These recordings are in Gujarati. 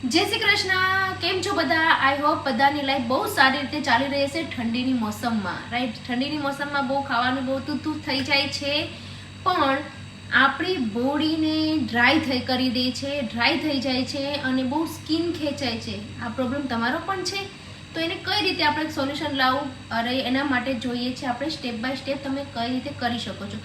જય શ્રી કૃષ્ણ. કેમ છો બધા? આઈ હોપ બધાની લાઈફ બહુ સારી રીતે ચાલી રહી છે ઠંડીની મોસમમાં, રાઈટ? ઠંડીની મોસમમાં બહુ ખાવાનું બહુ તૂતું થઈ જાય છે, પણ આપણી બોડીને ડ્રાય કરી દે છે, ડ્રાય થઈ જાય છે અને બહુ સ્કિન ખેંચાય છે. આ પ્રોબ્લેમ તમારો પણ છે? તો એને કઈ રીતે આપણે સોલ્યુશન લાવવું, અરે એના માટે જોઈએ છે આપણે સ્ટેપ બાય સ્ટેપ તમે કઈ રીતે કરી શકો છો.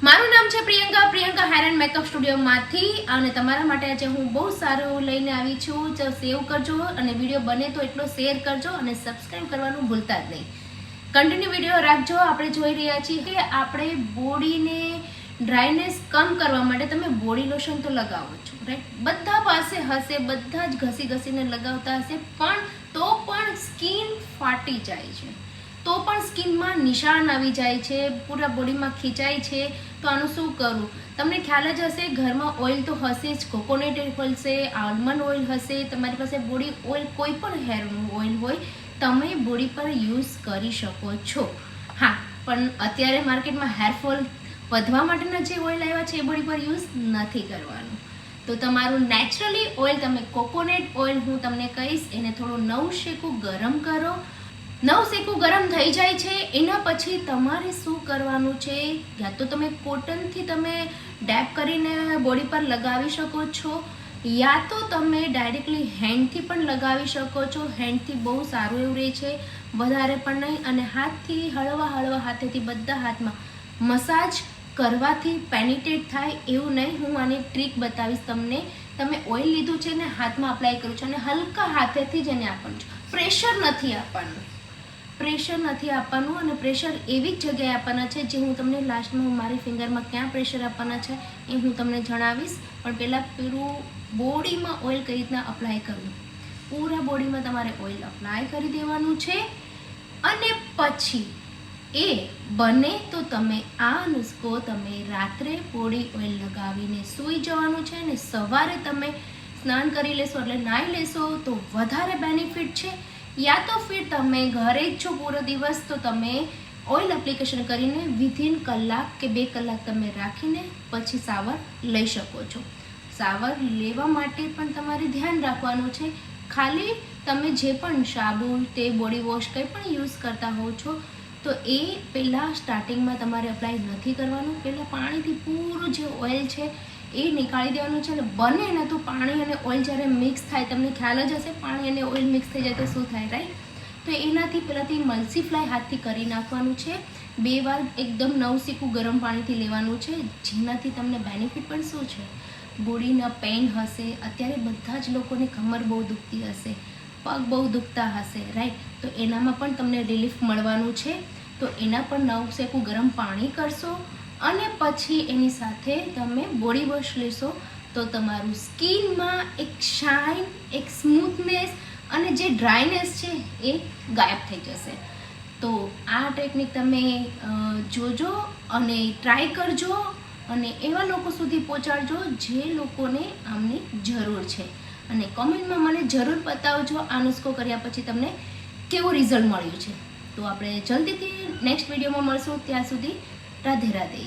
મારું નામ છે પ્રિયંકા હેર એન્ડ મેકઅપ સ્ટુડિયોમાંથી, અને તમારા માટે આજે હું બહુ સારું લઈને આવી છું. તો સેવ કરજો અને વિડીયો બને તો એટલો શેર કરજો અને સબસ્ક્રાઈબ કરવાનું ભૂલતા જ નહીં. કન્ટિન્યુ વિડીયો રાખજો. આપણે જોઈ રહ્યા છીએ કે આપણે બોડીને ડ્રાયનેસ કમ કરવા માટે તમે બોડી લોશન તો લગાવો છો, રાઈટ? બધા પાસે હશે, બધા જ ઘસીને લગાવતા હશે, પણ તો પણ સ્કિન ફાટી જાય છે, તો પણ સ્કિનમાં નિશાન આવી જાય છે, પૂરા બોડીમાં ખીચાય છે. તો આનું શું કરવું? તમને ખ્યાલ જ હશે, ઘરમાં ઓઇલ તો હશે જ. કોકોનટ ઓઇલ હશે, આલમંડ ઓઇલ હશે, તમારી પાસે બોડી ઓઇલ કોઈ પણ હેરનું ઓઇલ હોય તમે બોડી પર યુઝ કરી શકો છો. હા, પણ અત્યારે માર્કેટમાં હેરફોલ વધવા માટેના જે ઓઇલ આવ્યા છે એ બોડી પર યુઝ નથી કરવાનું. તો તમારું નેચરલી ઓઇલ, તમે કોકોનટ ઓઇલ હું તમને કહીશ, એને થોડું નવ શેકું ગરમ કરો. ગરમ થઈ જાય છે, એના પછી તમારે શું કરવાનું છે? યા તો તમે કોટનથી તમે ડેપ કરીને બોડી પર લગાવી શકો છો, યા તો તમે ડાયરેક્ટલી હેન્ડથી પણ લગાવી શકો છો. હેન્ડથી બહુ સારું એવું રહે છે, વધારે પણ નહીં. અને હાથથી હળવા હાથેથી બધા હાથમાં મસાજ કરવાથી પેનિટેટ થાય એવું નહીં. હું આની ટ્રીક બતાવીશ તમને. તમે ઓઇલ લીધું છે ને હાથમાં અપ્લાય કર્યું છે અને હલકા હાથેથી જ એને આપવાનું છે. પ્રેશર નથી આપવાનું, અને પ્રેશર એવી જ જગ્યાએ આપવાના છે જે હું તમને લાસ્ટમાં મારી ફિંગરમાં ક્યાં પ્રેશર આપવાના છે એ હું તમને જણાવીશ. પણ પહેલાં પૂરું બોડીમાં ઓઇલ કઈ રીતના અપ્લાય કરવું, પૂરા બોડીમાં તમારે ઓઇલ અપ્લાય કરી દેવાનું છે. અને પછી એ બને તો તમે આ નુસ્ખો તમે રાત્રે બોડી ઓઇલ લગાવીને સૂઈ જવાનું છે, અને સવારે તમે સ્નાન કરી લેશો એટલે નાહી લેશો તો વધારે બેનિફિટ છે. યા તો ફિર તમે ઘરે જ છો પૂરો દિવસ, તો તમે ઓઇલ એપ્લિકેશન કરીને વિધિન કલાક કે 2 કલાક તમે રાખીને પછી શાવર લઈ શકો છો. શાવર લેવા માટે પણ તમારે ધ્યાન રાખવાનું છે. ખાલી તમે જે પણ સાબુ, તે બોડી વોશ કંઈ પણ યુઝ કરતા હોવ છો, તો એ પહેલાં સ્ટાર્ટિંગમાં તમારે અપ્લાય નથી કરવાનું. પહેલાં પાણીથી પૂરું જે ઓઇલ છે એ નીકાળી દેવાનું છે. અને બને ને તો પાણી અને ઓઇલ જ્યારે મિક્સ થાય, તમને ખ્યાલ જ હશે પાણી અને ઓઇલ મિક્સ થઈ જાય તો શું થાય, રાઈટ? તો એનાથી પહેલાંથી મલ્સીફ્લાય હાથથી કરી નાખવાનું છે. 2 વાર એકદમ નવશેકું ગરમ પાણીથી લેવાનું છે, જેનાથી તમને બેનિફિટ પણ શું છે, બોડીના પેઇન હશે. અત્યારે બધા જ લોકોને કમર બહુ દુખતી હશે, પગ બહુ દુખતા હશે, રાઈટ? તો એનામાં પણ તમને રિલીફ મળવાનું છે. તો એના પર નવશેકું ગરમ પાણી કરશો અને પછી એની સાથે તમે બોડી વોશ લેશો, તો તમારું સ્કિનમાં એક શાઇન, એક સ્મૂથનેસ અને જે ડ્રાયનેસ છે એ ગાયબ થઈ જશે. તો આ ટેકનિક તમે જોજો અને ટ્રાય કરજો, અને એવા લોકો સુધી પહોંચાડજો જે લોકોને આમની જરૂર છે. અને કોમેન્ટમાં મને જરૂર બતાવજો આ નુસ્ખો કર્યા પછી તમને કેવું રિઝલ્ટ મળ્યું છે. તો આપણે જલ્દીથી નેક્સ્ટ વિડીયોમાં મળશું. ત્યાં સુધી રાધે રાધે.